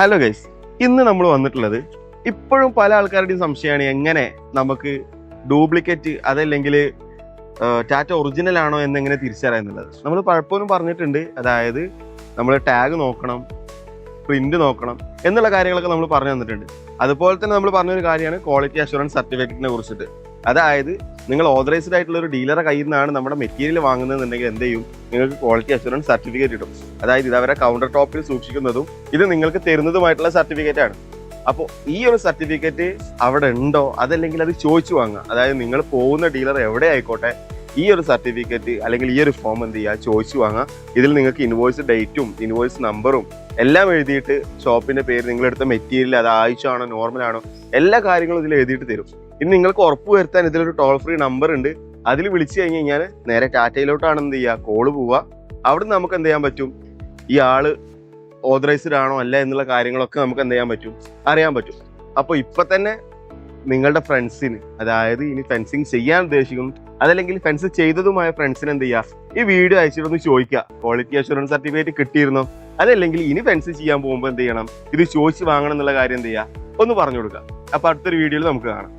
Hello guys, ഇന്ന് നമ്മൾ വന്നിട്ടുള്ളത് ഇപ്പോഴും പല ആൾക്കാരുടെയും സംശയമാണ് എങ്ങനെ നമുക്ക് ഡ്യൂപ്ലിക്കേറ്റ് അതല്ലെങ്കിൽ ടാറ്റ ഒറിജിനൽ ആണോ എന്നെങ്ങനെ തിരിച്ചറിയാന്നുള്ളത്. നമ്മൾ പലപ്പോഴും പറഞ്ഞിട്ടുണ്ട്. അതായത് നമ്മൾ ടാഗ് നോക്കണം, പ്രിന്റ് നോക്കണം എന്നുള്ള കാര്യങ്ങളൊക്കെ നമ്മൾ പറഞ്ഞു തന്നിട്ടുണ്ട്. അതുപോലെ തന്നെ നമ്മൾ പറഞ്ഞൊരു കാര്യമാണ് ക്വാളിറ്റി അഷുറൻസ് സർട്ടിഫിക്കറ്റിനെ കുറിച്ചിട്ട്. അതായത് നിങ്ങൾ ഓതറൈസ്ഡ് ആയിട്ടുള്ള ഒരു ഡീലറെ കയ്യിൽ നിന്നാണ് നമ്മുടെ മെറ്റീരിയൽ വാങ്ങുന്നതെന്നുണ്ടെങ്കിൽ എന്ത് ചെയ്യും, നിങ്ങൾക്ക് ക്വാളിറ്റി അഷുറൻസ് സർട്ടിഫിക്കറ്റ് കിട്ടും. അതായത് ഇത് അവരെ കൗണ്ടർ ടോപ്പിൽ സൂക്ഷിക്കുന്നതും ഇത് നിങ്ങൾക്ക് തരുന്നതുമായിട്ടുള്ള സർട്ടിഫിക്കറ്റ് ആണ്. അപ്പോൾ ഈ ഒരു സർട്ടിഫിക്കറ്റ് അവിടെ ഉണ്ടോ അതല്ലെങ്കിൽ അത് ചോദിച്ചു വാങ്ങുക. അതായത് നിങ്ങൾ പോകുന്ന ഡീലർ എവിടെ ആയിക്കോട്ടെ, ഈ ഒരു സർട്ടിഫിക്കറ്റ് അല്ലെങ്കിൽ ഈ ഒരു ഫോം എന്ത് ചെയ്യുക, ചോദിച്ചു വാങ്ങുക. ഇതിൽ നിങ്ങൾക്ക് ഇൻവോയ്സ് ഡേറ്റും ഇൻവോയ്സ് നമ്പറും എല്ലാം എഴുതിയിട്ട് ഷോപ്പിന്റെ പേര്, നിങ്ങളെടുത്ത മെറ്റീരിയൽ അത് ആഴ്ചയാണോ നോർമലാണോ എല്ലാ കാര്യങ്ങളും ഇതിൽ എഴുതിയിട്ട് തരും. ഇനി നിങ്ങൾക്ക് ഉറപ്പ് വരുത്താൻ ഇതിലൊരു ടോൾ ഫ്രീ നമ്പർ ഉണ്ട്. അതിൽ വിളിച്ചു കഴിഞ്ഞ് കഴിഞ്ഞാൽ നേരെ ടാറ്റയിലോട്ടാണ് എന്ത് ചെയ്യുക, കോള് പോവുക. അവിടെ നമുക്ക് എന്ത് ചെയ്യാൻ പറ്റും, ഈ ആള് ഓതറൈസ്ഡ് ആണോ അല്ല എന്നുള്ള കാര്യങ്ങളൊക്കെ നമുക്ക് എന്ത് ചെയ്യാൻ പറ്റും, അറിയാൻ പറ്റും. അപ്പോൾ ഇപ്പൊ തന്നെ നിങ്ങളുടെ ഫ്രണ്ട്സിന്, അതായത് ഇനി ഫെൻസിങ് ചെയ്യാൻ ഉദ്ദേശിക്കുന്നു അതല്ലെങ്കിൽ ഫെൻസ് ചെയ്തതുമായ ഫ്രണ്ട്സിന് എന്ത് ചെയ്യുക, ഈ വീഡിയോ അയച്ചിട്ടൊന്ന് ചോദിക്കുക, ക്വാളിറ്റി അഷുറൻസ് സർട്ടിഫിക്കറ്റ് കിട്ടിയിരുന്നോ, അതല്ലെങ്കിൽ ഇനി ഫെൻസ് ചെയ്യാൻ പോകുമ്പോൾ എന്ത് ചെയ്യണം, ഇത് ചോദിച്ച് വാങ്ങണം എന്നുള്ള കാര്യം എന്ത് ചെയ്യുക, ഒന്ന് പറഞ്ഞു കൊടുക്കുക. അപ്പൊ അടുത്തൊരു വീഡിയോയിൽ നമുക്ക് കാണാം.